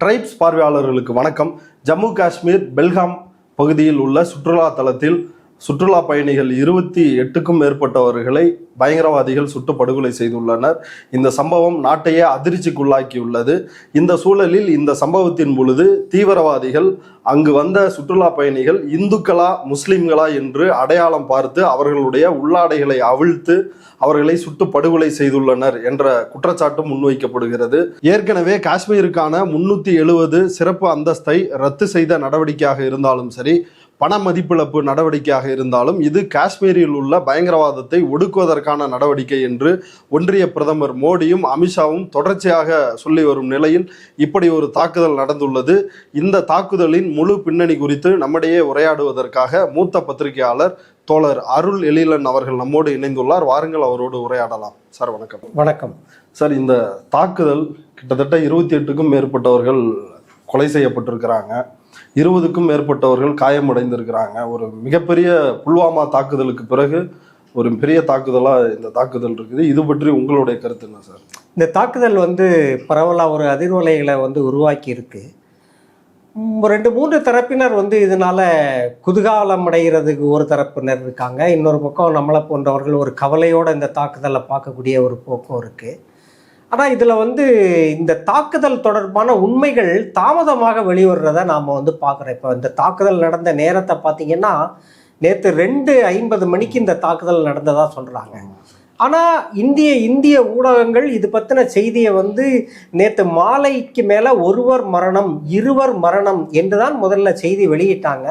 Tribes பார்வையாளர்களுக்கு வணக்கம். ஜம்மு காஷ்மீர் பெல்காம் பகுதியில் உள்ள சுற்றுலா தலத்தில் சுற்றுலா பயணிகள் 28க்கும் மேற்பட்டவர்களை பயங்கரவாதிகள் சுட்டு படுகொலை செய்துள்ளனர். இந்த சம்பவம் நாட்டையே அதிர்ச்சிக்குள்ளாக்கியுள்ளது. இந்த சூழலில் இந்த சம்பவத்தின் பொழுது தீவிரவாதிகள் அங்கு வந்த சுற்றுலா பயணிகள் இந்துக்களா முஸ்லிம்களா என்று அடையாளம் பார்த்து அவர்களுடைய உள்ளாடைகளை அவிழ்த்து அவர்களை சுட்டு படுகொலை செய்துள்ளனர் என்ற குற்றச்சாட்டு முன்வைக்கப்படுகிறது. ஏற்கனவே காஷ்மீருக்கான 370 சிறப்பு அந்தஸ்தை ரத்து செய்த நடவடிக்கையாக இருந்தாலும் சரி, பண மதிப்பிழப்பு நடவடிக்கையாக இருந்தாலும் இது காஷ்மீரில் உள்ள பயங்கரவாதத்தை ஒடுக்குவதற்கான நடவடிக்கை என்று ஒன்றிய பிரதமர் மோடியும் அமித்ஷாவும் தொடர்ச்சியாக சொல்லி வரும் நிலையில் இப்படி ஒரு தாக்குதல் நடந்துள்ளது. இந்த தாக்குதலின் முழு பின்னணி குறித்து நம்மிடையே உரையாடுவதற்காக மூத்த பத்திரிகையாளர் தோழர் அருள் எழிலன் அவர்கள் நம்மோடு இணைந்துள்ளார். வாருங்கள், அவரோடு உரையாடலாம். சார் வணக்கம். வணக்கம் சார், இந்த தாக்குதல் கிட்டத்தட்ட 28க்கும் மேற்பட்டவர்கள் கொலை செய்யப்பட்டிருக்கிறாங்க, 20க்கும் மேற்பட்டவர்கள் காயமடைந்திருக்கிறாங்க. ஒரு மிகப்பெரிய புல்வாமா தாக்குதலுக்கு பிறகு ஒரு பெரிய தாக்குதலாக இந்த தாக்குதல் இருக்குது. இது பற்றி உங்களுடைய கருத்து என்ன சார்? இந்த தாக்குதல் பரவலாக ஒரு அதிர்வலைகளை உருவாக்கி இருக்கு. 2-3 தரப்பினர் இதனால குதூகலம் அடைகிறதுக்கு ஒரு தரப்பினர் இருக்காங்க. இன்னொரு பக்கம் நம்மளை போன்றவர்கள் ஒரு கவலையோடு இந்த தாக்குதலை பார்க்கக்கூடிய ஒரு போக்கும் இருக்குது. ஆனால் இதில் இந்த தாக்குதல் தொடர்பான உண்மைகள் தாமதமாக வெளிவர்றதை நாம் பார்க்குறோம். இப்போ இந்த தாக்குதல் நடந்த நேரத்தை பார்த்தீங்கன்னா நேற்று 2:50 மணிக்கு இந்த தாக்குதல் நடந்ததாக சொல்கிறாங்க. ஆனால் இந்திய ஊடகங்கள் இது பற்றின செய்தியை நேற்று மாலைக்கு மேலே 1 மரணம் 2 மரணம் என்று தான் முதல்ல செய்தி வெளியிட்டாங்க.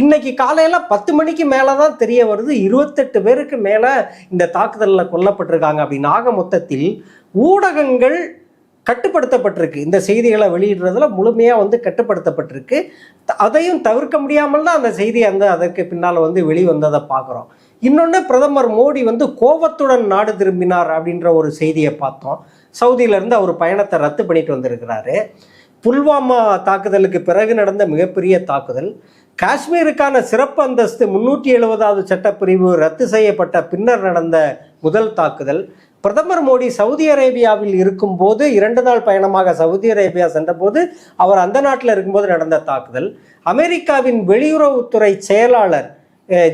இன்னைக்கு காலையில் 10 மணிக்கு மேலே தான் தெரிய வருது 28 பேருக்கு மேலே இந்த தாக்குதலில் கொல்லப்பட்டிருக்காங்க அப்படின்னு. ஆக மொத்தத்தில் ஊடகங்கள் கட்டுப்படுத்தப்பட்டிருக்கு. இந்த செய்திகளை வெளியிடுறதுல முழுமையாக கட்டுப்படுத்தப்பட்டிருக்கு. அதையும் தவிர்க்க முடியாமல் தான் அந்த செய்தி அதற்கு பின்னால் வெளிவந்ததை பார்க்குறோம். இன்னொன்று, பிரதமர் மோடி கோபத்துடன் நாடு திரும்பினார் அப்படின்ற ஒரு செய்தியை பார்த்தோம். சவுதியிலேருந்து அவர் பயணத்தை ரத்து பண்ணிட்டு வந்திருக்கிறாரு. புல்வாமா தாக்குதலுக்கு பிறகு நடந்த மிகப்பெரிய தாக்குதல், காஷ்மீருக்கான சிறப்பு அந்தஸ்து 370வது சட்டப்பிரிவு ரத்து செய்யப்பட்ட பின்னர் நடந்த முதல் தாக்குதல், பிரதமர் மோடி சவுதி அரேபியாவில் இருக்கும்போது 2 நாள் பயணமாக சவுதி அரேபியா சென்றபோது அவர் அந்த நாட்டில் இருக்கும்போது நடந்த தாக்குதல், அமெரிக்காவின் வெளியுறவுத்துறை செயலாளர்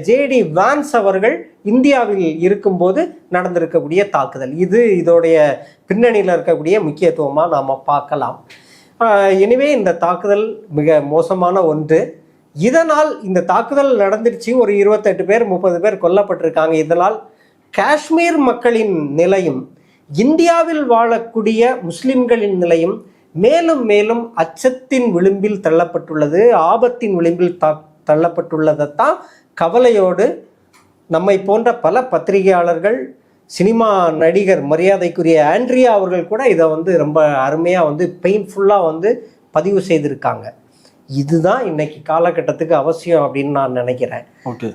JD வான்ஸ் அவர்கள் இந்தியாவில் இருக்கும்போது நடந்திருக்கக்கூடிய தாக்குதல். இதோடைய பின்னணியில் இருக்கக்கூடிய முக்கியத்துவமாக நாம் பார்க்கலாம். எனவே இந்த தாக்குதல் மிக மோசமான ஒன்று. இதனால் இந்த தாக்குதல் நடந்துருச்சு, ஒரு 28 பேர் 30 பேர் கொல்லப்பட்டிருக்காங்க. இதனால் காஷ்மீர் மக்களின் நிலையும் இந்தியாவில் வாழக்கூடிய முஸ்லிம்களின் நிலையும் மேலும் மேலும் அச்சத்தின் விளிம்பில் தள்ளப்பட்டுள்ளது, ஆபத்தின் விளிம்பில் தள்ளப்பட்டுள்ளதைத்தான் கவலையோடு நம்மை போன்ற பல பத்திரிகையாளர்கள், சினிமா நடிகர் மரியாதைக்குரிய ஆண்ட்ரியா அவர்கள் கூட இதை ரொம்ப அருமையாக பெயின்ஃபுல்லாக பதிவு செய்திருக்காங்க. இதுதான் இன்னைக்கு காலகட்டத்துக்கு அவசியம் அப்படின்னு நான் நினைக்கிறேன்.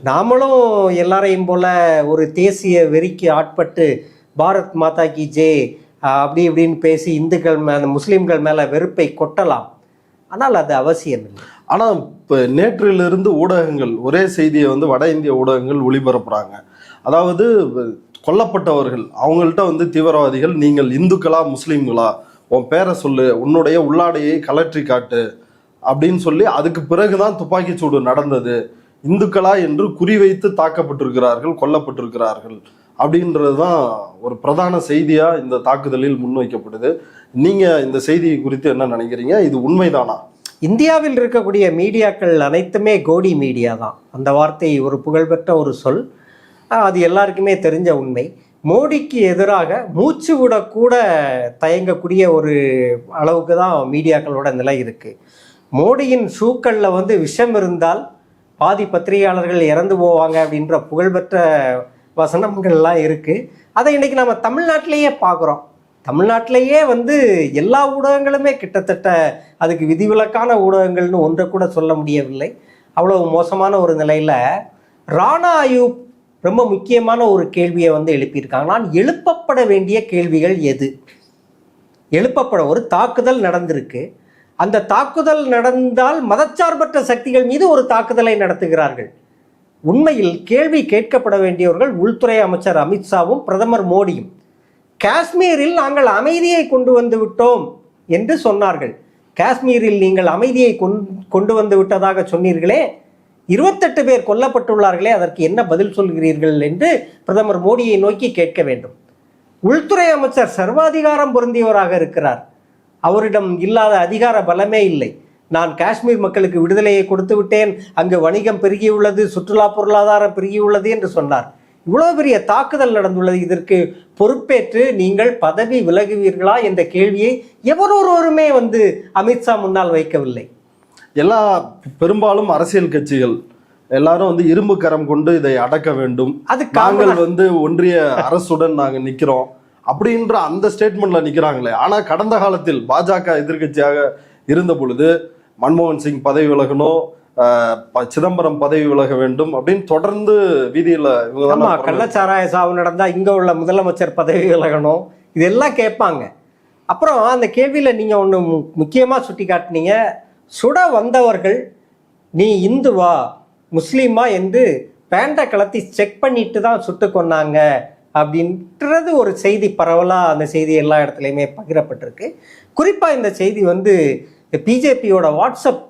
நாமளும் எல்லாரையும் போல ஒரு தேசிய வெறிக்கு ஆட்பட்டு பாரத் மாதா கி ஜெய் அப்படி இப்படின்னு பேசி இந்துக்கள் மேலே முஸ்லீம்கள் மேலே வெறுப்பை கொட்டலாம். ஆனால் அது அவசியம் இல்லை. ஆனால் இப்போ நேற்றிலிருந்து ஊடகங்கள் ஒரே செய்தியை வட இந்திய ஊடகங்கள் ஒளிபரப்புறாங்க. அதாவது கொல்லப்பட்டவர்கள் அவங்கள்ட்ட தீவிரவாதிகள், நீங்கள் இந்துக்களா முஸ்லீம்களா, உன் பேரை சொல்லு, உன்னுடைய உள்ளாடையை கலற்றி காட்டு அப்படின்னு சொல்லி அதுக்கு பிறகுதான் துப்பாக்கி சூடு நடந்தது, இந்துக்களா என்று குறிவைத்து தாக்கப்பட்டிருக்கிறார்கள், கொல்லப்பட்டிருக்கிறார்கள் அப்படின்றது தான் ஒரு பிரதான செய்தியா இந்த தாக்குதலில் முன்வைக்கப்படுது. நீங்க இந்த செய்தி குறித்து என்ன நினைக்கிறீங்க? இது உண்மைதானா? இந்தியாவில் இருக்கக்கூடிய மீடியாக்கள் அனைத்துமே கோடி மீடியா தான். அந்த வார்த்தை ஒரு புகழ்பெற்ற ஒரு சொல், அது எல்லாருக்குமே தெரிஞ்ச உண்மை. மோடிக்கு எதிராக மூச்சு விடக்கூட தயங்கக்கூடிய ஒரு அளவுக்கு தான் மீடியாக்களோட நிலை இருக்குது. மோடியின் ஷூக்களில் விஷம் இருந்தால் பாதி பத்திரிகையாளர்கள் இறந்து போவாங்க அப்படின்ற புகழ்பெற்ற வசனங்கள்லாம் இருக்குது. அதை இன்றைக்கி நம்ம தமிழ்நாட்டிலேயே பார்க்குறோம். தமிழ்நாட்டிலேயே எல்லா ஊடகங்களுமே கிட்டத்தட்ட அதுக்கு விதிவிலக்கான ஊடகங்கள்னு ஒன்றை கூட சொல்ல முடியவில்லை. அவ்வளவு மோசமான ஒரு நிலையில் ராணா அயூப் ரொம்ப முக்கியமான ஒரு கேள்வியை எழுப்பியிருக்காங்க. நான் எழுப்பப்பட வேண்டிய கேள்விகள் எது? ஒரு தாக்குதல் நடந்திருக்கு, அந்த தாக்குதல் நடந்தால் மதச்சார்பற்ற சக்திகள் மீது ஒரு தாக்குதலை நடத்துகிறார்கள். உண்மையில் கேள்வி கேட்கப்பட வேண்டியவர்கள் உள்துறை அமைச்சர் அமித்ஷாவும் பிரதமர் மோடியும். காஷ்மீரில் நாங்கள் அமைதியை கொண்டு வந்து விட்டோம் என்று சொன்னார்கள். காஷ்மீரில் நீங்கள் அமைதியை கொண்டு வந்து விட்டதாக சொன்னீர்களே, 28 பேர் கொல்லப்பட்டுள்ளார்களே, அதற்கு என்ன பதில் சொல்கிறீர்கள் என்று பிரதமர் மோடியை நோக்கி கேட்க வேண்டும். உள்துறை அமைச்சர் சர்வாதிகாரம் பொருந்தியவராக இருக்கிறார். அவரிடம் இல்லாத அதிகார பலமே இல்லை. நான் காஷ்மீர் மக்களுக்கு விடுதலையை கொடுத்து விட்டேன், அங்கு வணிகம் பெருகியுள்ளது, சுற்றுலா பொருளாதாரம் பெருகியுள்ளது என்று சொன்னார். இவ்வளவு பெரிய தாக்குதல் நடந்துள்ளது. இதற்கு பொறுப்பேற்று நீங்கள் பதவி விலகுவீர்களா என்ற கேள்வியை எவரொருவருமே அமித்ஷா முன்னால் வைக்கவில்லை. எல்லா பெரும்பாலும் அரசியல் கட்சிகள் எல்லாரும் இரும்பு கரம் கொண்டு இதை அடக்க வேண்டும், நாங்கள் ஒன்றிய அரசுடன் நாங்க நிக்கிறோம் அப்படின்ற அந்த ஸ்டேட்மெண்ட்ல நிக்கிறாங்களே. ஆனா கடந்த காலத்தில் பாஜக எதிர்கட்சியாக இருந்த பொழுது மன்மோகன் சிங் பதவி விலகணும், சிதம்பரம் பதவி விலக வேண்டும் அப்படின்னு தொடர்ந்து வீதியில கள்ளச்சாராய சாவு நடந்தா இங்க உள்ள முதலமைச்சர் பதவி விலகணும், இதெல்லாம் கேட்பாங்க. அப்புறம் அந்த கேள்வியில நீங்க ஒண்ணு முக்கியமா சுட்டி காட்டினீங்க, சுட வந்தவர்கள் நீ இந்துவா முஸ்லீமா என்று பேண்டை கலத்தி செக் பண்ணிட்டு தான் சுட்டு கொன்னாங்க அப்படின்றது ஒரு செய்தி பரவலாக அந்த செய்தி எல்லா இடத்துலையுமே பகிரப்பட்டிருக்கு. குறிப்பாக இந்த செய்தி பிஜேபியோட வாட்ஸ்அப்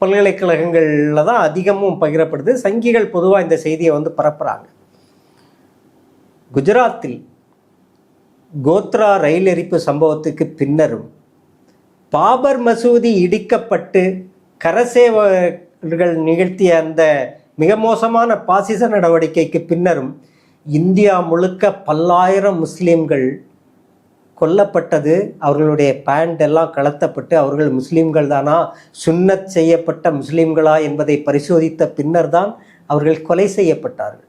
பல்கலைக்கழகங்களில் தான் அதிகமும் பகிரப்படுது. சங்கிகள் பொதுவாக இந்த செய்தியை பரப்புகிறாங்க. குஜராத்தில் கோத்ரா ரயில் எரிப்பு சம்பவத்துக்கு பின்னரும், பாபர் மசூதி இடிக்கப்பட்டு கரசேவகர்கள் நிகழ்த்திய அந்த மிக மோசமான பாசிச நடவடிக்கைக்கு பின்னரும் இந்தியா முழுக்க பல்லாயிரம் முஸ்லீம்கள் கொல்லப்பட்டது. அவர்களுடைய பேண்ட் எல்லாம் கலத்தப்பட்டு அவர்கள் முஸ்லீம்கள் தானா, சுன்னத் செய்யப்பட்ட முஸ்லீம்களா என்பதை பரிசோதித்த பின்னர் தான் அவர்கள் கொலை செய்யப்பட்டார்கள்,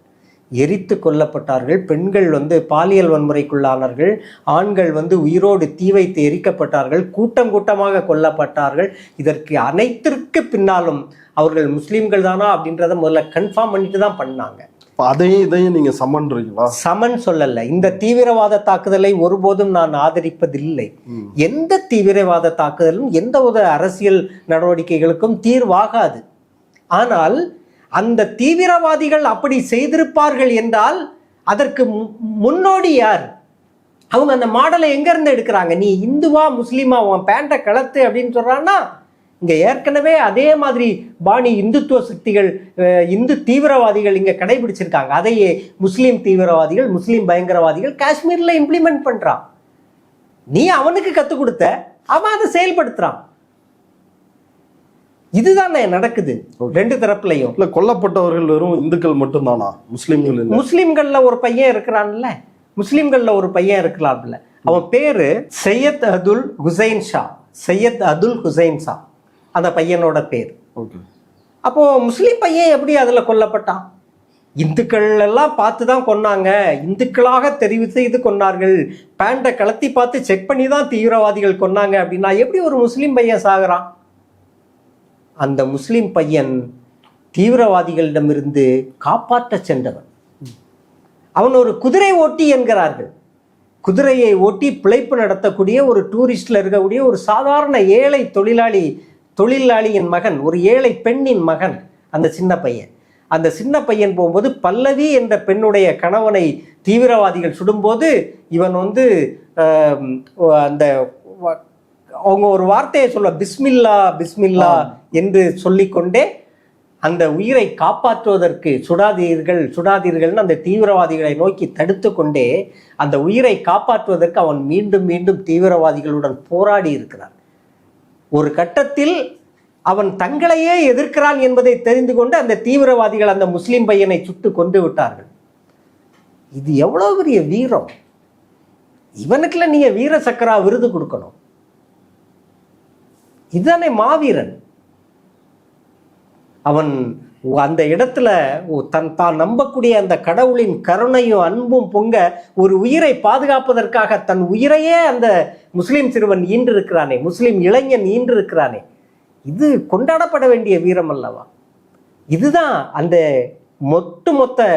எரித்து கொல்லப்பட்டார்கள். பெண்கள் பாலியல் வன்முறைக்குள்ளானார்கள், ஆண்கள் உயிரோடு தீ வைத்து எரிக்கப்பட்டார்கள், கூட்டம் கூட்டமாக கொல்லப்பட்டார்கள். இதற்கு அனைத்திற்கு பின்னாலும் அவர்கள் முஸ்லீம்கள் தானா அப்படின்றத முதல்ல கன்ஃபார்ம் பண்ணிட்டு தான் பண்ணாங்க. இதையும் நீங்க சமன்றீங்களா? சமன் சொல்லல. இந்த தீவிரவாத தாக்குதலை ஒருபோதும் நான் ஆதரிப்பதில்லை. எந்த தீவிரவாத தாக்குதலும் எந்த ஒரு அரசியல் நடவடிக்கைகளுக்கும் தீர்வாகாது. ஆனால் அந்த தீவிரவாதிகள் அப்படி செய்திருப்பார்கள் என்றால் அதற்கு முன்னோடி யார்? அவங்க அந்த மாடலை எங்க இருந்து எடுக்கிறாங்க? நீ இந்துவா முஸ்லீமா, உன் பேண்டை கலத்து அப்படின்னு சொல்றான்னா, இங்க ஏற்கனவே அதே மாதிரி பாணி இந்துத்துவ சக்திகள், இந்து தீவிரவாதிகள் இங்க கடைபிடிச்சிருக்காங்க. அதையே முஸ்லீம் தீவிரவாதிகள், முஸ்லீம் பயங்கரவாதிகள் காஷ்மீர்ல இம்ப்ளிமெண்ட் பண்றான். நீ அவனுக்கு கத்துக் கொடுத்த, அவன் அதை செயல்படுத்துறான். இதுதான் நடக்குது ரெண்டு தரப்புலையும். இல்ல கொல்லப்பட்டவர்கள் வெறும் இந்துக்கள் மட்டும்தானா? முஸ்லீம்கள்ல ஒரு பையன் இருக்கிறான்ல, முஸ்லீம்கள்ல ஒரு பையன் இருக்கிறான்ல, அவன் பேரு சையத் அதுல் ஹுசைன் ஷா. சையத் அதுல் ஹுசைன் ஷா அந்த பையனோட பேர். அப்போ முஸ்லீம் பையன் எப்படி அதுல கொல்லப்பட்டான்? இந்துக்கள் எல்லாம் பார்த்து தான் கொன்னாங்க, இந்துக்களாக தெரிவு செய்து கொன்னார்கள், பேண்டை கலத்தி பார்த்து செக் பண்ணி தான் தீவிரவாதிகள் கொன்னாங்க அப்படின்னா எப்படி ஒரு முஸ்லீம் பையன் சாகுறான்? அந்த முஸ்லீம் பையன் தீவிரவாதிகளிடமிருந்து காப்பாற்ற சென்றவன். அவன் ஒரு குதிரை ஓட்டி என்கிறார்கள். குதிரையை ஓட்டி பிழைப்பு நடத்தக்கூடிய ஒரு டூரிஸ்ட்ல இருக்கக்கூடிய ஒரு சாதாரண ஏழை தொழிலாளியின் மகன், ஒரு ஏழை பெண்ணின் மகன் அந்த சின்ன பையன். அந்த சின்ன பையன் போகும்போது பல்லவி என்ற பெண்ணுடைய கணவனை தீவிரவாதிகள் சுடும்போது இவன் அந்த அவங்க ஒரு வார்த்தையை சொல்ல, பிஸ்மில்லா பிஸ்மில்லா என்று சொல்லிக்கொண்டே அந்த உயிரை காப்பாற்றுவதற்கு சுடாதீர்கள்னு அந்த தீவிரவாதிகளை நோக்கி தடுத்து கொண்டே அந்த உயிரை காப்பாற்றுவதற்கு அவன் மீண்டும் மீண்டும் தீவிரவாதிகளுடன் போராடி இருக்கிறான். ஒரு கட்டத்தில் அவன் தங்களையே எதிர்க்கிறான் என்பதை தெரிந்து கொண்டு அந்த தீவிரவாதிகள் அந்த முஸ்லிம் பையனை சுட்டு கொண்டு விட்டார்கள். இது எவ்வளவு பெரிய வீரம்! இவனுக்குள்ள நீங்க வீர சக்கரா விருது கொடுக்கணும். இதுதானே மாவீரன். அவன் அந்த இடத்துல தான் நம்பக்கூடிய அந்த கடவுளின் கருணையும் அன்பும் பொங்க ஒரு உயிரை பாதுகாப்பதற்காக தன் உயிரையே அந்த முஸ்லீம் சிறுவன் ஈன்றிருக்கிறானே, முஸ்லீம் இளைஞன் ஈன்றிருக்கிறானே, இது கொண்டாடப்பட வேண்டிய வீரம் அல்லவா? இதுதான் அந்த மொத்த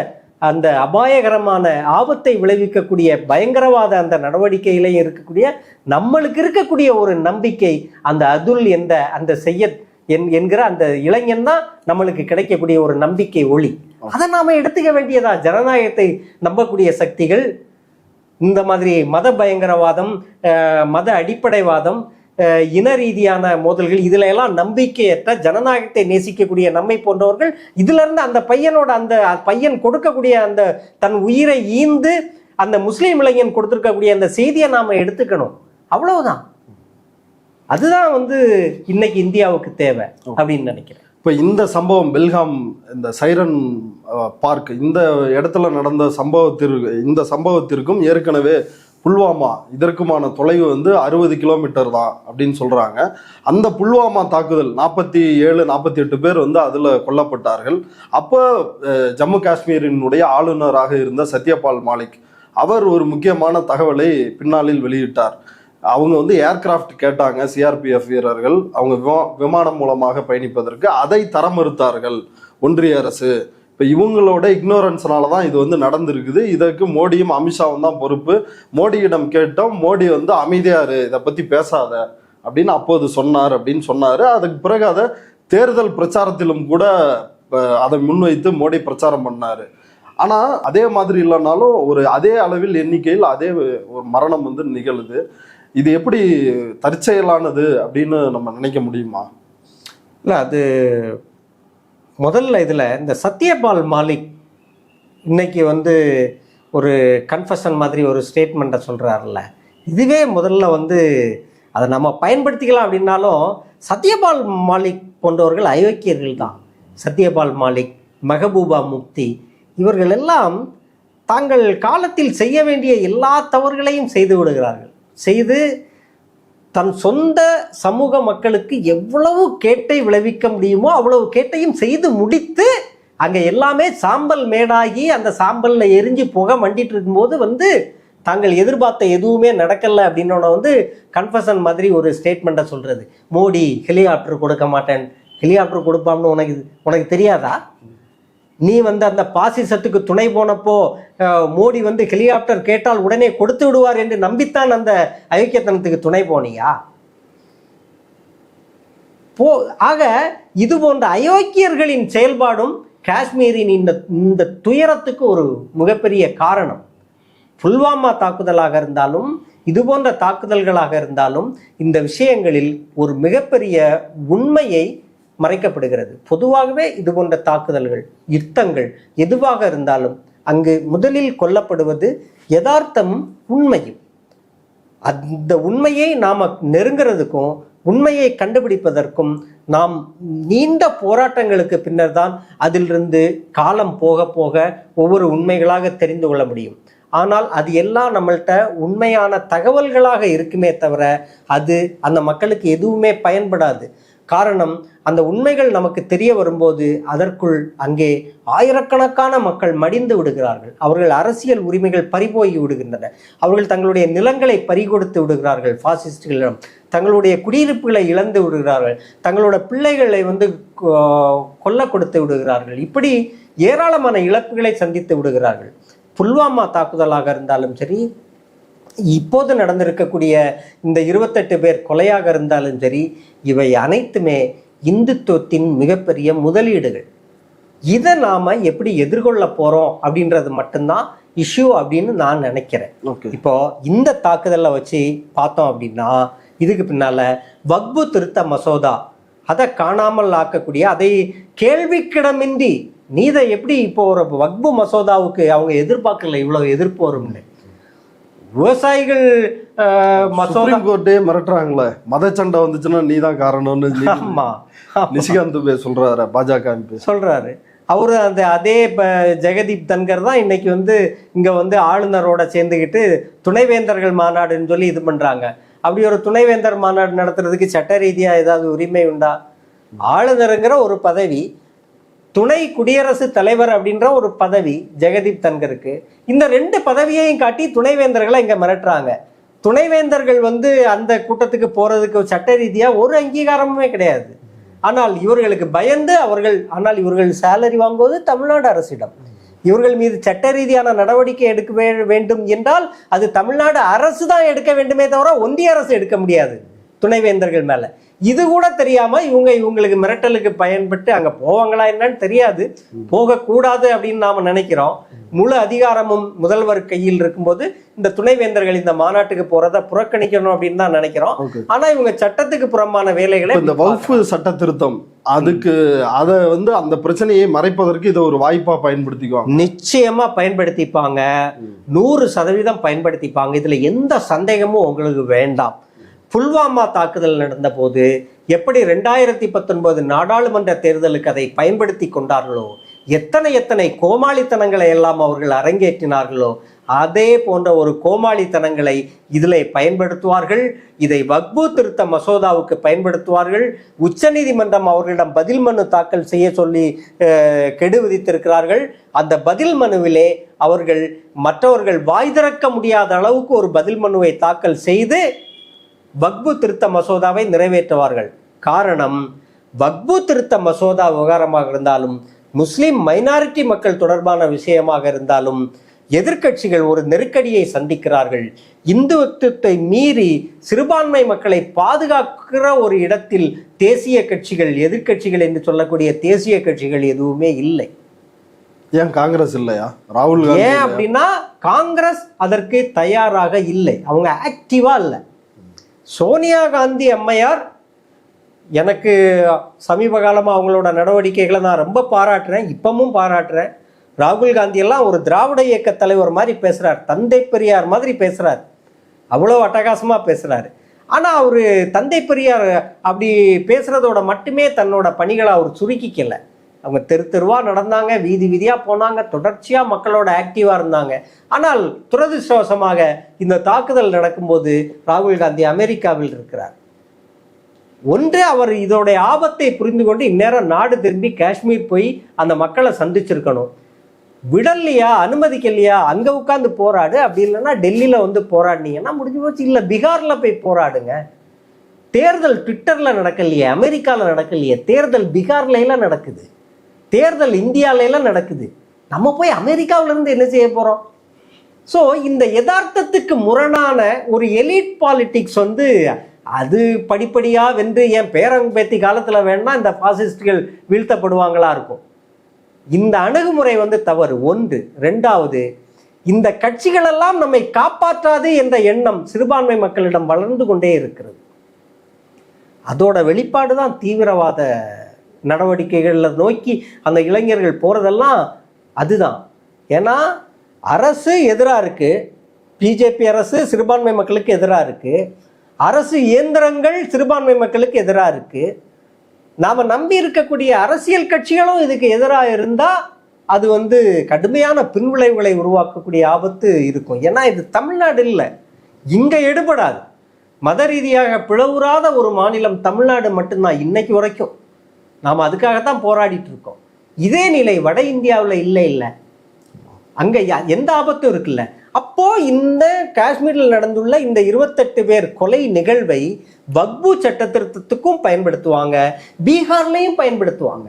அந்த அபாயகரமான ஆபத்தை விளைவிக்கக்கூடிய பயங்கரவாத அந்த நடவடிக்கையிலையும் இருக்கக்கூடிய நம்மளுக்கு இருக்கக்கூடிய ஒரு நம்பிக்கை. அந்த அதுல் என்ற அந்த சையத் என்கிற அந்த இளைஞன் தான் நம்மளுக்கு கிடைக்கக்கூடிய ஒரு நம்பிக்கை ஒளி. அதை நாம எடுத்துக்க வேண்டியதா. ஜனநாயகத்தை நம்பக்கூடிய சக்திகள் இந்த மாதிரி மத பயங்கரவாதம், மத அடிப்படைவாதம், இன ரீதியான மோதல்கள், இதுல எல்லாம் நம்பிக்கையற்ற ஜனநாயகத்தை நேசிக்கக்கூடிய நம்மை போன்றவர்கள் இதுல இருந்து அந்த பையன் கொடுக்கக்கூடிய அந்த தன் உயிரை ஈந்து அந்த முஸ்லீம் இளைஞன் கொடுத்திருக்கக்கூடிய அந்த செய்தியை நாம எடுத்துக்கணும். அவ்வளவுதான். அதுதான் இன்னைக்கு இந்தியாவுக்கு தேவை அப்படின்னு நினைக்கிறேன். இப்போ இந்த சம்பவம் பெல்காம், இந்த சைரன் பார்க், இந்த இடத்துல நடந்த சம்பவத்திற்கும் ஏற்கனவே புல்வாமா இதற்குமான தொலைவு 60 கிலோமீட்டர் தான் அப்படின்னு சொல்றாங்க. அந்த புல்வாமா தாக்குதல் 47-48 பேர் அதுல கொல்லப்பட்டார்கள். அப்போ ஜம்மு காஷ்மீரினுடைய ஆளுநராக இருந்த சத்யபால் மாலிக் அவர் ஒரு முக்கியமான தகவலை பின்னாளில் வெளியிட்டார். அவங்க ஏர்கிராஃப்ட் கேட்டாங்க, சிஆர்பிஎஃப் வீரர்கள் அவங்க விமானம் மூலமாக பயணிப்பதற்கு, அதை தர மறுத்தார்கள் ஒன்றிய அரசு. இப்போ இவங்களோட இக்னோரன்ஸ்னால தான் இது நடந்திருக்குது. இதற்கு மோடியும் அமித்ஷாவும் தான் பொறுப்பு. மோடியிடம் கேட்டோம், மோடி அமைதியாரு, இதை பற்றி பேசாத அப்படின்னு அப்போது சொன்னார் அப்படின்னு சொன்னார். அதுக்கு பிறகு அதை தேர்தல் பிரச்சாரத்திலும் கூட அதை முன்வைத்து மோடி பிரச்சாரம் பண்ணார். ஆனால் அதே மாதிரி இல்லைனாலும் அதே அளவில் எண்ணிக்கையில் அதே ஒரு மரணம் நிகழுது. இது எப்படி தற்செயலானது அப்படின்னு நம்ம நினைக்க முடியுமா? இல்லை, அது முதல்ல இதில் இந்த சத்யபால் மாலிக் இன்னைக்கு ஒரு கன்ஃபஷன் மாதிரி ஒரு ஸ்டேட்மெண்ட்டை சொல்கிறாருல்ல, இதுவே முதல்ல அதை நம்ம பயன்படுத்திக்கலாம் அப்படின்னாலும் சத்யபால் மாலிக் போன்றவர்கள் அயோக்கியர்கள் தான். சத்யபால் மாலிக், மெஹபூபா முஃப்தி இவர்கள் எல்லாம் தாங்கள் காலத்தில் செய்ய வேண்டிய எல்லா தவறுகளையும் செய்து விடுகிறார்கள். செய்து தன் சொந்த சமூக மக்களுக்கு எவ்வளவு கேட்டை விளைவிக்க முடியுமோ அவ்வளவு கேட்டையும் செய்து முடித்து அங்கே எல்லாமே சாம்பல் மேடாகி அந்த சாம்பலில் எரிஞ்சு புகை மண்டிட்டு இருக்கும்போது தாங்கள் எதிர்பார்த்த எதுவுமே நடக்கலை அப்படின்னு கன்ஃபஷன் மாதிரி ஒரு ஸ்டேட்மெண்ட்டை சொல்கிறது. மோடி ஹெலிகாப்டர் கொடுக்க மாட்டேன், ஹெலிகாப்டர் கொடுப்பான்னு உனக்கு தெரியாதா? நீ அந்த பாசிசத்துக்கு துணை போனப்போ மோடி ஹெலிகாப்டர் கேட்டால் உடனே கொடுத்து விடுவார் என்று நம்பித்தான் அந்த அயோக்கியத்தனத்துக்கு துணை போனியா? ஆக இது போன்ற அயோக்கியர்களின் செயல்பாடும் காஷ்மீரின் இந்த துயரத்துக்கு ஒரு மிகப்பெரிய காரணம். புல்வாமா தாக்குதலாக இருந்தாலும் இது போன்ற தாக்குதல்களாக இருந்தாலும் இந்த விஷயங்களில் ஒரு மிகப்பெரிய உண்மையை மறைக்கப்படுகிறது. பொதுவாகவே இது போன்ற தாக்குதல்கள், யுத்தங்கள் எதுவாக இருந்தாலும் அங்கு முதலில் கொல்லப்படுவது யதார்த்தமும் உண்மையும். அந்த உண்மையை நாம் நெருங்கிறதுக்கும் உண்மையை கண்டுபிடிப்பதற்கும் நாம் நீண்ட போராட்டங்களுக்கு பின்னர் தான் அதிலிருந்து காலம் போக போக ஒவ்வொரு உண்மைகளாக தெரிந்து கொள்ள முடியும். ஆனால் அது எல்லாம் நம்மள்கிட்ட உண்மையான தகவல்களாக இருக்குமே தவிர அது அந்த மக்களுக்கு எதுவுமே பயன்படாது. காரணம், அந்த உண்மைகள் நமக்கு தெரிய வரும்போது அதற்குள் அங்கே ஆயிரக்கணக்கான மக்கள் மடிந்து விடுகிறார்கள். அவர்கள் அரசியல் உரிமைகள் பறிபோய் விடுகின்றன. அவர்கள் தங்களுடைய நிலங்களை பறிகொடுத்து விடுகிறார்கள் பாசிஸ்டுகளிடம். தங்களுடைய குடியிருப்புகளை இழந்து விடுகிறார்கள். தங்களோட பிள்ளைகளை கொல்ல கொடுத்து விடுகிறார்கள். இப்படி ஏராளமான இழப்புகளை சந்தித்து விடுகிறார்கள். புல்வாமா தாக்குதலாக இருந்தாலும் சரி, இப்போது நடந்திருக்கக்கூடிய இந்த 28 பேர் கொலையாக இருந்தாலும் சரி, இவை அனைத்துமே இந்துத்துவத்தின் மிகப்பெரிய முதலீடுகள். இதை நாம எப்படி எதிர்கொள்ள போறோம் அப்படின்றது மட்டும்தான் இஷ்யூ அப்படின்னு நான் நினைக்கிறேன். இப்போ இந்த தாக்குதலை வச்சு பார்த்தோம் அப்படின்னா இதுக்கு பின்னால வக்பு திருத்த மசோதா அதை காணாமல் ஆக்கக்கூடிய, அதை கேள்விக்கிடமின்றி நீதை எப்படி இப்போ ஒரு வக்பு மசோதாவுக்கு அவங்க எதிர்பார்க்கல இவ்வளவு எதிர்ப்பு வரும்னு. விவசாயிகள் மசோதா கோர்ட்டே மிரட்டுறாங்களே, மத சண்டை வந்துச்சுன்னா நீ தான் காரணம்னு. ஆமா, நிஷிகாந்த் சொல்றாரு, பாஜக சொல்றாரு. அவரு அதே ஜெகதீப் தன்கர் தான் இன்னைக்கு இங்க ஆளுநரோட சேர்ந்துக்கிட்டு துணைவேந்தர்கள் மாநாடுன்னு சொல்லி இது பண்றாங்க. அப்படி ஒரு துணைவேந்தர் மாநாடு நடத்துறதுக்கு சட்ட ரீதியா ஏதாவது உரிமை உண்டா? ஆளுநருங்கிற ஒரு பதவி, துணை குடியரசுத் தலைவர் அப்படின்ற ஒரு பதவி ஜெகதீப் தன்கருக்கு. இந்த 2 பதவியையும் காட்டி துணைவேந்தர்களை இங்க மிரட்டுறாங்க. துணைவேந்தர்கள் அந்த கூட்டத்துக்கு போறதுக்கு சட்ட ரீதியா ஒரு அங்கீகாரமுமே கிடையாது. ஆனால் இவர்களுக்கு பயந்து ஆனால் இவர்கள் சேலரி வாங்குவது தமிழ்நாடு அரசிடம். இவர்கள் மீது சட்ட ரீதியான நடவடிக்கை எடுக்க வேண்டும் என்றால் அது தமிழ்நாடு அரசு தான் எடுக்க வேண்டுமே தவிர ஒன்றிய அரசு எடுக்க முடியாது. துணைவேந்தர்கள் மேல. இது கூட தெரியாம இவங்களுக்கு மிரட்டலுக்கு பயன்பட்டு அங்க போவாங்களா என்னன்னு தெரியாது. போகக்கூடாது அப்படின்னு நாம நினைக்கிறோம். முழு அதிகாரமும் முதல்வர் கையில் இருக்கும்போது இந்த துணைவேந்தர்கள் இந்த மாநாட்டுக்கு போறத புறக்கணிக்கணும் அப்படின்னு தான் நினைக்கிறோம். ஆனா இவங்க சட்டத்துக்கு புறம்பான வேலைகளை, இந்த வக்ஃப் சட்ட திருத்தம், அதுக்கு அதை அந்த பிரச்சனையை மறைப்பதற்கு இதை ஒரு வாய்ப்பா பயன்படுத்திக்குவாங்க. நிச்சயமா பயன்படுத்திப்பாங்க, 100% பயன்படுத்திப்பாங்க. இதுல எந்த சந்தேகமும் உங்களுக்கு வேண்டாம். புல்வாமா தாக்குதல் நடந்த போது எப்படி 2019 நாடாளுமன்ற தேர்தலுக்கு அதை பயன்படுத்தி கொண்டார்களோ, எத்தனை கோமாளித்தனங்களை எல்லாம் அவர்கள் அரங்கேற்றினார்களோ, அதே போன்ற ஒரு கோமாளித்தனங்களை இதில் பயன்படுத்துவார்கள். இதை வக்ஃபு திருத்த மசோதாவுக்கு பயன்படுத்துவார்கள். உச்சநீதிமன்றம் அவர்களிடம் பதில் மனு தாக்கல் செய்ய சொல்லி கெடு விதித்திருக்கிறார்கள். அந்த பதில் மனுவிலே அவர்கள் மற்றவர்கள் வாய் திறக்க முடியாத அளவுக்கு ஒரு பதில் மனுவை தாக்கல் செய்து வக்ஃபு திருத்த மசோதாவை நிறைவேற்றுவார்கள். காரணம், வக்ஃபு திருத்த மசோதா விவகாரமாக இருந்தாலும், முஸ்லிம் மைனாரிட்டி மக்கள் தொடர்பான விஷயமாக இருந்தாலும் எதிர்க்கட்சிகள் ஒரு நெருக்கடியை சந்திக்கிறார்கள். இந்துத்துவத்தை மீறி சிறுபான்மை மக்களை பாதுகாக்கிற ஒரு இடத்தில் தேசிய கட்சிகள், எதிர்க்கட்சிகள் என்று சொல்லக்கூடிய தேசிய கட்சிகள் எதுவுமே இல்லை. ஏன் காங்கிரஸ் இல்லையா? ராகுல் காந்தி ஏன் அப்படின்னா காங்கிரஸ் அதற்கு தயாராக இல்லை, அவங்க ஆக்டிவா இல்லை. சோனியா காந்தி அம்மையார், எனக்கு சமீப காலமாக அவங்களோட நடவடிக்கைகளை நான் ரொம்ப பாராட்டுறேன், இப்பவும் பாராட்டுறேன். ராகுல் காந்தி எல்லாம் ஒரு திராவிட இயக்க தலைவர் மாதிரி பேசுகிறார், தந்தை பெரியார் மாதிரி பேசுகிறார், அவ்வளோ அட்டகாசமாக பேசுகிறாரு. ஆனால் அவர் தந்தை பெரியார் அப்படி பேசுகிறதோட மட்டுமே தன்னோட பணிகளை அவர் சுருக்கிக்கல. அவங்க தெருவாக நடந்தாங்க, வீதி வீதியாக போனாங்க, தொடர்ச்சியாக மக்களோட ஆக்டிவாக இருந்தாங்க. ஆனால் துரதிருஷ்டவசமாக இந்த தாக்குதல் நடக்கும்போது ராகுல் காந்தி அமெரிக்காவில் இருக்கிறார். ஒன்று, அவர் இதோடைய ஆபத்தை புரிந்து கொண்டு இந்நேரம் நாடு திரும்பி காஷ்மீர் போய் அந்த மக்களை சந்திச்சிருக்கணும். விடலையா, அனுமதிக்கலையா, அங்கே உட்காந்து போராடு, அப்படி இல்லைன்னா டெல்லியில் போராடினீங்கன்னா முடிஞ்சு போச்சு. இல்லை, பீகாரில் போய் போராடுங்க. தேர்தல் ட்விட்டரில் நடக்கலையே, அமெரிக்காவில் நடக்கலையே, தேர்தல் பீகார்லாம் நடக்குது, தேர்தல் இந்தியாவிலாம் நடக்குது. நம்ம போய் அமெரிக்காவிலேருந்து என்ன செய்ய போகிறோம்? ஸோ இந்த யதார்த்தத்துக்கு முரணான ஒரு எலிட் பாலிட்டிக்ஸ் அது படிப்படியாக வென்று என் பேரம்பேத்தி காலத்தில் வேணா இந்த பாசிஸ்டுகள் வீழ்த்தப்படுவாங்களா இருக்கும். இந்த அணுகுமுறை தவறு. ஒன்று. ரெண்டாவது, இந்த கட்சிகளெல்லாம் நம்மை காப்பாற்றாது என்ற எண்ணம் சிறுபான்மை மக்களிடம் வளர்ந்து கொண்டே இருக்கிறது. அதோட வெளிப்பாடு தான் தீவிரவாத நடவடிக்கைகளை நோக்கி அந்த இளைஞர்கள் போகிறதெல்லாம் அதுதான். ஏன்னா அரசு எதிராக இருக்குது, பிஜேபி அரசு சிறுபான்மை மக்களுக்கு எதிராக இருக்குது, அரசு இயந்திரங்கள் சிறுபான்மை மக்களுக்கு எதிராக இருக்குது. நாம் நம்பி இருக்கக்கூடிய அரசியல் கட்சிகளும் இதுக்கு எதிராக இருந்தால் அது கடுமையான பின்விளைவுகளை உருவாக்கக்கூடிய ஆபத்து இருக்கும். ஏன்னா இது தமிழ்நாடு இல்லை, இங்கே எடுபடாது. மத ரீதியாக பிளவுறாத ஒரு மாநிலம் தமிழ்நாடு மட்டும்தான் இன்னைக்கு வரைக்கும். நாம் அதுக்காகத்தான் போராடிட்டு இருக்கோம். இதே நிலை வட இந்தியாவில் இல்லை. அங்கே எந்த ஆபத்தும் இருக்குல்ல. அப்போ இந்த காஷ்மீரில் நடந்துள்ள இந்த 28 பேர் கொலை நிகழ்வை வக்ஃபு சட்ட திருத்தத்துக்கும் பயன்படுத்துவாங்க, பீகார்லையும் பயன்படுத்துவாங்க.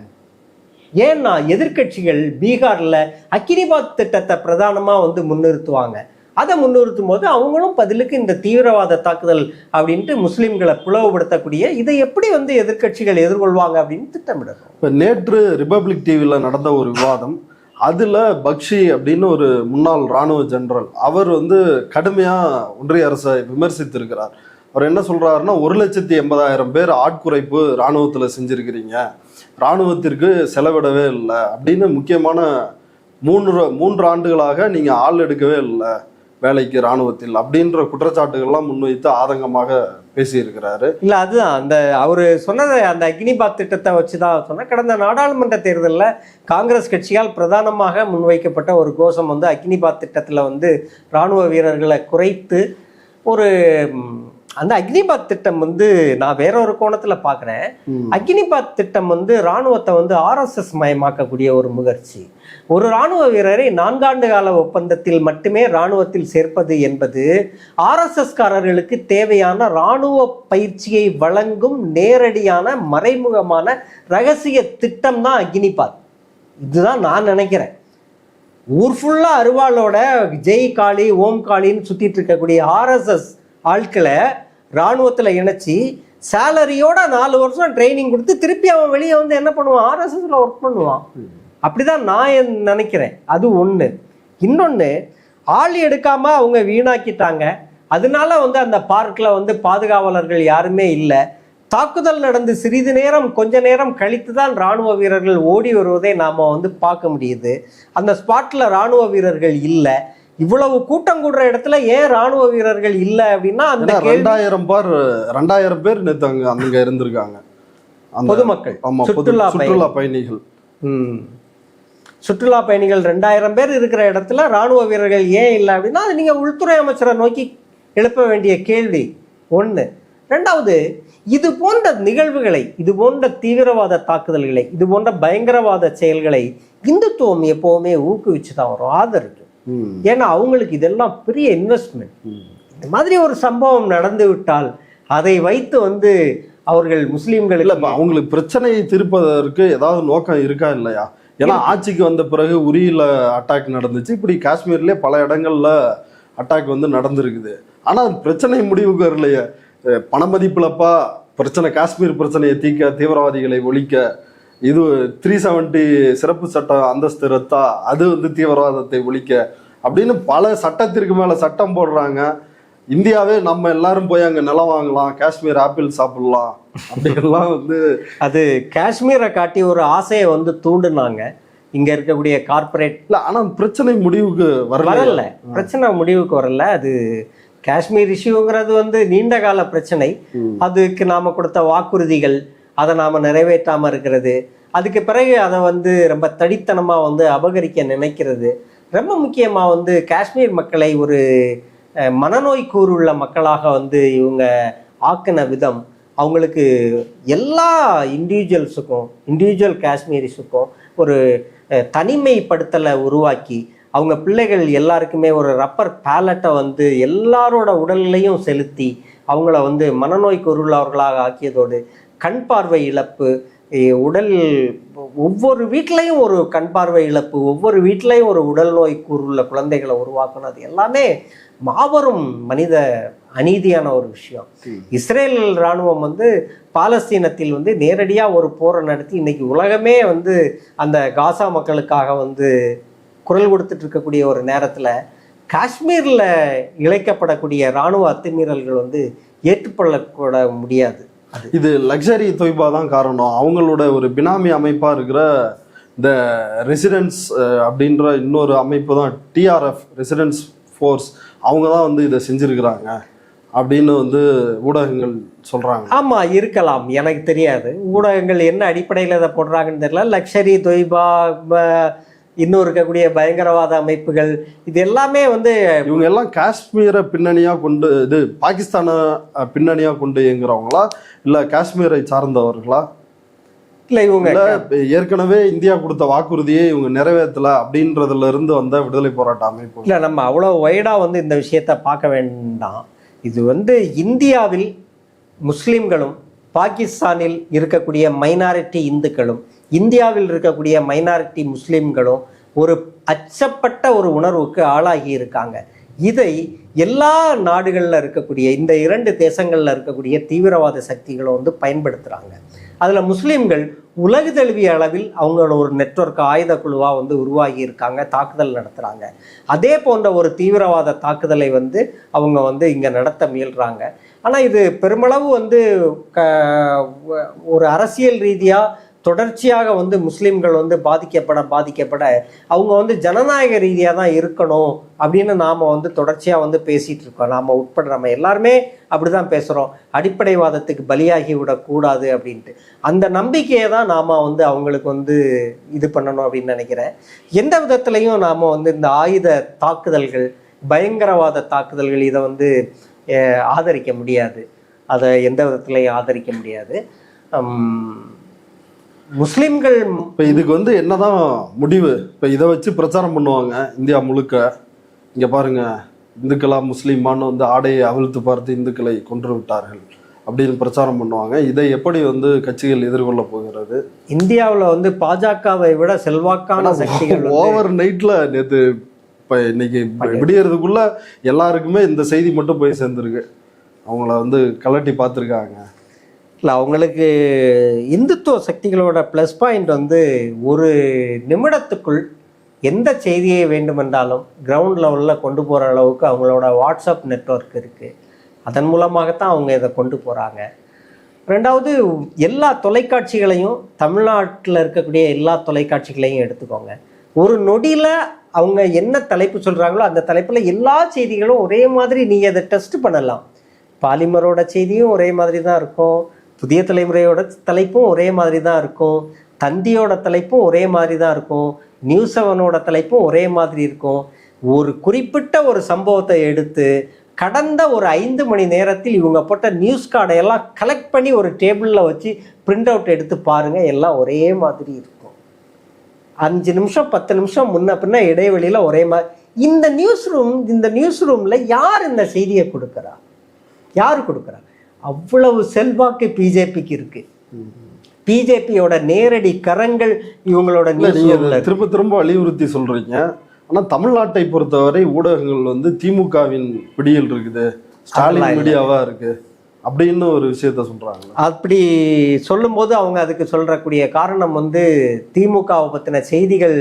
ஏன்னா எதிர்கட்சிகள் பீகாரில் அக்னிபாத் திட்டத்தை பிரதானமாக முன்னிறுத்துவாங்க. அதை முன்னிறுத்தும் போது அவங்களும் பதிலுக்கு இந்த தீவிரவாத தாக்குதல் அப்படின்ட்டு முஸ்லீம்களை பிளவுபடுத்தக்கூடிய இதை எப்படி எதிர்கட்சிகள் எதிர்கொள்வாங்க அப்படின்னு திட்டமிடணும். இப்போ நேற்று ரிபப்ளிக் டிவியில் நடந்த ஒரு விவாதம், அதில் பக்ஷி அப்படின்னு ஒரு முன்னாள் இராணுவ ஜெனரல் அவர் கடுமையாக ஒன்றிய அரசை விமர்சித்திருக்கிறார். அவர் என்ன சொல்கிறாருன்னா, 1,80,000 பேர் ஆட்குறைப்பு இராணுவத்தில் செஞ்சுருக்கிறீங்க, இராணுவத்திற்கு செலவிடவே இல்லை அப்படின்னு, முக்கியமான 3 ஆண்டுகளாக நீங்கள் ஆள் எடுக்கவே இல்லை வேலைக்கு இராணுவத்தில் அப்படின்ற குற்றச்சாட்டுகள்லாம் முன்வைத்து ஆதங்கமாக பேசியிருக்கிறாரு. இல்லை, அதுதான் அந்த அவர் சொன்னதை, அந்த அக்னிபாத் திட்டத்தை வச்சு தான் சொன்னேன். கடந்த நாடாளுமன்ற தேர்தலில் காங்கிரஸ் கட்சியால் பிரதானமாக முன்வைக்கப்பட்ட ஒரு கோஷம் அக்னிபாத் திட்டத்தில் இராணுவ வீரர்களை குறைத்து ஒரு அந்த அக்னிபாத் திட்டம் நான் வேற ஒரு கோணத்தில் பார்க்குறேன். அக்னிபாத் திட்டம் இராணுவத்தை ஆர்எஸ்எஸ் மயமாக்கக்கூடிய ஒரு முயற்சி. ஒரு இராணுவ வீரரை 4 ஆண்டு கால ஒப்பந்தத்தில் மட்டுமே இராணுவத்தில் சேர்ப்பது என்பது ஆர்எஸ்எஸ் காரர்களுக்கு தேவையான இராணுவ பயிற்சியை வழங்கும் நேரடியான மறைமுகமான ரகசிய திட்டம் தான் அக்னிபாத். இதுதான் நான் நினைக்கிறேன். ஊர் ஃபுல்லாக அருவாளோட ஜெய் காளி ஓம் காளின்னு சுற்றிட்டு இருக்கக்கூடிய ஆர்எஸ்எஸ் ஆட்களை இராணுவத்தில் இணைச்சி சேலரியோட 4 வருஷம் ட்ரைனிங் கொடுத்து திருப்பி அவன் வெளியே வந்து என்ன பண்ணுவான், ஆர்எஸ்எஸ்ல ஒர்க் பண்ணுவான். அப்படிதான் நான் நினைக்கிறேன். அது ஒண்ணு. இன்னொன்னு, ஆள் எடுக்காம அவங்க வீணாக்கிட்டாங்க. அதனால வந்து அந்த பார்க்ல வந்து பாதுகாவலர்கள் யாருமே இல்லை. தாக்குதல் நடந்து சிறிது நேரம் கொஞ்ச நேரம் கழித்து தான் ராணுவ வீரர்கள் ஓடி வருவதை நாம வந்து பார்க்க முடியுது. அந்த ஸ்பாட்ல ராணுவ வீரர்கள் இல்லை. இவ்வளவு கூட்டம் கூடுற இடத்துல ஏன் ராணுவ வீரர்கள் இல்லை அப்படின்னா, அந்த 2000 பேர் நேத்து அங்க இருந்திருக்காங்க பொதுமக்கள், சுற்றுலா பயணிகள். சுற்றுலா பயணிகள் 2000 பேர் இருக்கிற இடத்துல ராணுவ வீரர்கள் ஏன் இல்லை அப்படின்னா, அது நீங்க உள்துறை அமைச்சரை நோக்கி எழுப்ப வேண்டிய கேள்வி ஒண்ணு. ரெண்டாவது, இது போன்ற நிகழ்வுகளை, இது போன்ற தீவிரவாத தாக்குதல்களை, இது போன்ற பயங்கரவாத செயல்களை இந்துத்துவம் எப்பவுமே ஊக்குவிச்சு தான் வரும், ஆதரிக்கும். ஏன்னா அவங்களுக்கு இதெல்லாம் பெரிய இன்வெஸ்ட்மெண்ட். இந்த மாதிரி ஒரு சம்பவம் நடந்து விட்டால் அதை வைத்து வந்து அவர்கள் முஸ்லீம்கள் இல்ல, அவங்களுக்கு பிரச்சனையை தீர்ப்பதற்கு ஏதாவது நோக்கம் இருக்கா இல்லையா? ஏன்னா ஆட்சிக்கு வந்த பிறகு உரியில அட்டாக் நடந்துச்சு, இப்படி காஷ்மீர்லயே பல இடங்கள்ல அட்டாக் வந்து நடந்திருக்குது. ஆனா பிரச்சனை முடிவுக்கு வரலையே. பணமதிப்பிழப்பா பிரச்சனை, காஷ்மீர் பிரச்சனையை தீர்க்க, தீவிரவாதிகளை ஒழிக்க, இது 370 சிறப்பு சட்டம் அந்தஸ்து ரத்தா, அது வந்து தீவிரவாதத்தை ஒழிக்க அப்படின்னு பல சட்டத்திற்கு மேல சட்டம் போடுறாங்க. இந்தியாவே நம்ம எல்லாரும் போய் அங்க நிலம் வாங்கலாம், காஷ்மீர் ஆப்பிள் சாப்பிடலாம் அப்படின்லாம் வந்து அது காஷ்மீரை காட்டி ஒரு ஆசையை வந்து தூண்டுனாங்க இங்க இருக்கக்கூடிய கார்பரேட். இல்ல, ஆனா பிரச்சனை முடிவுக்கு வரல. பிரச்சனை முடிவுக்கு வரல. அது காஷ்மீர் இஷ்யூங்கிறது வந்து நீண்ட கால பிரச்சனை. அதுக்கு நாம கொடுத்த வாக்குறுதிகள், அதை நாம நிறைவேற்றாம இருக்கிறது, அதுக்கு பிறகு அதை வந்து ரொம்ப தடித்தனமா வந்து அபகரிக்க நினைக்கிறது, ரொம்ப முக்கியமா வந்து காஷ்மீர் மக்களை ஒரு மனநோய் கூறுள்ள மக்களாக வந்து இவங்க ஆக்கின விதம், அவங்களுக்கு எல்லா இண்டிவிஜுவல் காஷ்மீரிஸுக்கும் ஒரு தனிமைப்படுத்தலை உருவாக்கி, அவங்க பிள்ளைகள் எல்லாருக்குமே ஒரு ரப்பர் பேலட்டை வந்து எல்லாரோட உடல்லையும் செலுத்தி அவங்கள வந்து மனநோய் கூறுள்ளவர்களாக ஆக்கியதோடு கண் பார்வை இழப்பு, உடல் ஒவ்வொரு வீட்லையும் ஒரு கண் பார்வை இழப்பு, ஒவ்வொரு வீட்லையும் ஒரு உடல் நோய் கூறுள்ள குழந்தைகளை உருவாக்கணும். அது எல்லாமே மாபெரும் மனித அநீதியான ஒரு விஷயம். இஸ்ரேல் இராணுவம் வந்து பாலஸ்தீனத்தில் வந்து நேரடியாக ஒரு போரை நடத்தி இன்னைக்கு உலகமே வந்து அந்த காசா மக்களுக்காக வந்து குரல் கொடுத்துட்டு இருக்கக்கூடிய ஒரு நேரத்தில் காஷ்மீரில் இழைக்கப்படக்கூடிய இராணுவ அத்துமீறல்கள் வந்து ஏற்றுக்கொள்ளக்கூட முடியாது. இது லக்ஸரி தொய்பா தான் காரணம். அவங்களோட ஒரு பினாமி அமைப்பா இருக்கிற இந்த ரெசிடென்ஸ் அப்படின்ற இன்னொரு அமைப்பு தான் டிஆர்எஃப், ரெசிடென்ஸ் ஃபோர்ஸ், அவங்க தான் வந்து இதை செஞ்சிருக்கிறாங்க அப்படின்னு வந்து ஊடகங்கள் சொல்றாங்க. ஆமா, இருக்கலாம், எனக்கு தெரியாது. ஊடகங்கள் என்ன அடிப்படையில் இதை போடுறாங்கன்னு தெரியல. லக்ஸரி தொய்பா, இன்னும் இருக்கக்கூடிய பயங்கரவாத அமைப்புகள், இது எல்லாமே வந்து இவங்க எல்லாம் காஷ்மீரை பின்னணியா கொண்டு, இது பாகிஸ்தான பின்னணியா கொண்டு இயங்குறவங்களா இல்ல காஷ்மீரை சார்ந்தவர்களா? இல்ல, இவங்க ஏற்கனவே இந்தியா கொடுத்த வாக்குறுதியை இவங்க நிறைவேற்றல அப்படின்றதுல இருந்து வந்த விடுதலை போராட்ட அமைப்பு. இல்ல, நம்ம அவ்வளவு வைடா வந்து இந்த விஷயத்த பார்க்க வேண்டாம். இது வந்து இந்தியாவில் முஸ்லிம்களும் பாகிஸ்தானில் இருக்கக்கூடிய மைனாரிட்டி இந்துக்களும் இந்தியாவில் இருக்கக்கூடிய மைனாரிட்டி முஸ்லிம்களும் ஒரு அச்சப்பட்ட ஒரு உணர்வுக்கு ஆளாகி இருக்காங்க. இதை எல்லா நாடுகளில் இருக்கக்கூடிய இந்த 2 தேசங்களில் இருக்கக்கூடிய தீவிரவாத சக்திகளை வந்து பயன்படுத்துகிறாங்க. அதில் முஸ்லீம்கள் உலக தழுவிய அளவில் அவங்களோட ஒரு நெட்வொர்க் ஆயுத குழுவாக வந்து உருவாகி இருக்காங்க, தாக்குதல் நடத்துகிறாங்க. அதே போன்ற ஒரு தீவிரவாத தாக்குதலை வந்து அவங்க வந்து இங்கே நடத்த முயல்கிறாங்க. ஆனால் இது பெருமளவு வந்து ஒரு அரசியல் ரீதியாக தொடர்ச்சியாக வந்து முஸ்லீம்கள் வந்து பாதிக்கப்பட அவங்க வந்து ஜனநாயக ரீதியாக தான் இருக்கணும் அப்படின்னு நாம் வந்து தொடர்ச்சியாக வந்து பேசிகிட்டு இருக்கோம். நாம் உட்பட நம்ம எல்லாருமே அப்படி தான் பேசுகிறோம், அடிப்படைவாதத்துக்கு பலியாகி விடக்கூடாது அப்படின்ட்டு. அந்த நம்பிக்கையை தான் நாம் வந்து அவங்களுக்கு வந்து இது பண்ணணும் அப்படின்னு நினைக்கிறேன். எந்த விதத்துலையும் நாம் வந்து இந்த ஆயுத தாக்குதல்கள், பயங்கரவாத தாக்குதல்கள் இதை வந்து ஆதரிக்க முடியாது. அதை எந்த விதத்துலையும் ஆதரிக்க முடியாது. முஸ்லிம்கள் இப்போ இதுக்கு வந்து என்னதான் முடிவு? இப்போ இதை வச்சு பிரச்சாரம் பண்ணுவாங்க இந்தியா முழுக்க. இங்கே பாருங்க, இந்துக்களா முஸ்லீமான்னு வந்து ஆடையை அவிழ்த்து பார்த்து இந்துக்களை கொன்று விட்டார்கள் அப்படின்னு பிரச்சாரம் பண்ணுவாங்க. இதை எப்படி வந்து கட்சிகள் எதிர்கொள்ள போகிறது? இந்தியாவில் வந்து பாஜகவை விட செல்வாக்கான சக்திகள் ஓவர் நைட்ல நேற்று இப்போ இன்னைக்கு விடியறதுக்குள்ள எல்லாருக்குமே இந்த செய்தி மட்டும் போய் சேர்ந்துருக்கு. அவங்கள வந்து கலட்டி பார்த்துருக்காங்க. இல்லை, அவங்களுக்கு இந்துத்துவ சக்திகளோட ப்ளஸ் பாயிண்ட் வந்து ஒரு நிமிடத்துக்குள் எந்த செய்தியை வேண்டுமென்றாலும் கிரவுண்ட் லெவலில் கொண்டு போகிற அளவுக்கு அவங்களோட வாட்ஸ்அப் நெட்வொர்க் இருக்குது. அதன் மூலமாகத்தான் அவங்க இதை கொண்டு போகிறாங்க. ரெண்டாவது, எல்லா தொலைக்காட்சிகளையும், தமிழ்நாட்டில் இருக்கக்கூடிய எல்லா தொலைக்காட்சிகளையும் எடுத்துக்கோங்க. ஒரு நொடியில் அவங்க என்ன தலைப்பு சொல்கிறாங்களோ அந்த தலைப்பில் எல்லா செய்திகளும் ஒரே மாதிரி நீங்கள் அதை டெஸ்ட் பண்ணலாம். பாலிமரோட செய்தியும் ஒரே மாதிரி தான் இருக்கும், புதிய தலைமுறையோட தலைப்பும் ஒரே மாதிரி தான் இருக்கும், தந்தியோட தலைப்பும் ஒரே மாதிரி தான் இருக்கும், நியூஸ் 7ஓட தலைப்பும் ஒரே மாதிரி இருக்கும். ஒரு குறிப்பிட்ட ஒரு சம்பவத்தை எடுத்து கடந்த ஒரு 5 மணி நேரத்தில் இவங்க போட்ட நியூஸ் கார்டையெல்லாம் கலெக்ட் பண்ணி ஒரு டேபிளில் வச்சு பிரிண்ட் அவுட் எடுத்து பாருங்கள், எல்லாம் ஒரே மாதிரி இருக்கும். 5 நிமிஷம் 10 நிமிஷம் முன்ன பின்ன இடைவெளியில் ஒரே மாதிரி. இந்த நியூஸ் ரூமில் யார் இந்த செய்தியை கொடுக்குறா? யார் கொடுக்குறா? அவ்வளவு செல்வாக்கு பிஜேபிக்கு இருக்கு. பிஜேபியோட நேரடி கரங்கள் இவங்களோட திரும்ப திரும்ப வலியுறுத்தி சொல்றீங்க. ஆனா தமிழ்நாட்டை பொறுத்தவரை ஊடகங்கள் வந்து திமுகவின் பிடியில் இருக்குது, ஸ்டாலின் மீடியாவா இருக்கு அப்படின்னு ஒரு விஷயத்த சொல்றாங்க. அப்படி சொல்லும்போது அவங்க அதுக்கு சொல்றக்கூடிய காரணம் வந்து திமுகவை பத்தின செய்திகள்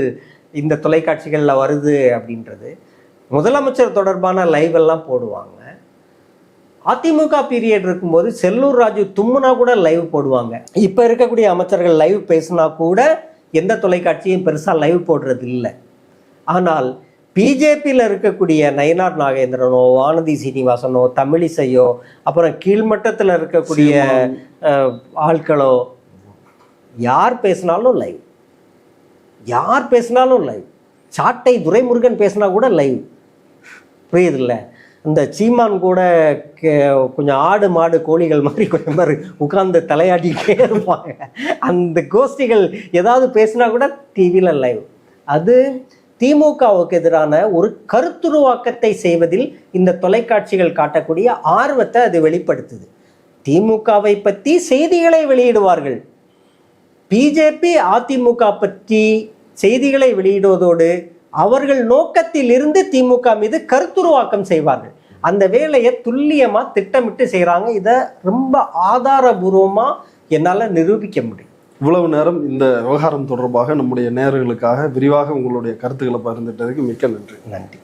இந்த தொலைக்காட்சிகள்ல வருது அப்படின்றது. முதலமைச்சர் தொடர்பான லைவ் எல்லாம் போடுவாங்க. அதிமுக பீரியட் இருக்கும்போது செல்லூர் ராஜு தும்முனா கூட லைவ் போடுவாங்க. இப்போ இருக்கக்கூடிய அமைச்சர்கள் லைவ் பேசினா கூட எந்த தொலைக்காட்சியும் பெருசாக லைவ் போடுறது இல்லை. ஆனால் பிஜேபியில் இருக்கக்கூடிய நயினார் நாகேந்திரனோ, வானதி சீனிவாசனோ, தமிழிசையோ, அப்புறம் கீழ்மட்டத்தில் இருக்கக்கூடிய ஆட்களோ யார் பேசினாலும் லைவ், யார் பேசினாலும் லைவ். சாட்டை துரைமுருகன் பேசினா கூட லைவ். புரியுதில்ல? இந்த சீமான் கூட கொஞ்சம் ஆடு மாடு கோழிகள் மாதிரி கொஞ்சம் மாதிரி உட்கார்ந்து தலையாட்டிகிட்டே இருப்பாங்க. அந்த கோஷ்டிகள் ஏதாவது பேசினா கூட டிவியில் லைவ். அது திமுகவுக்கு எதிரான ஒரு கருத்துருவாக்கத்தை செய்வதில் இந்த தொலைக்காட்சிகள் காட்டக்கூடிய ஆர்வத்தை அது வெளிப்படுத்துது. திமுகவை பற்றி செய்திகளை வெளியிடுவார்கள். பிஜேபி அதிமுக பற்றி செய்திகளை வெளியிடுவதோடு அவர்கள் நோக்கத்தில் இருந்து திமுக மீது கருத்துருவாக்கம் செய்வார்கள். அந்த வேலையை துல்லியமா திட்டமிட்டு செய்யறாங்க. இதை ரொம்ப ஆதாரபூர்வமா என்னால நிரூபிக்க முடியும். இவ்வளவு நேரம் இந்த விவகாரம் தொடர்பாக நம்முடைய நேயர்களுக்காக விரிவாக உங்களுடைய கருத்துக்களை பகிர்ந்துட்டதுக்கு மிக்க நன்றி. நன்றி.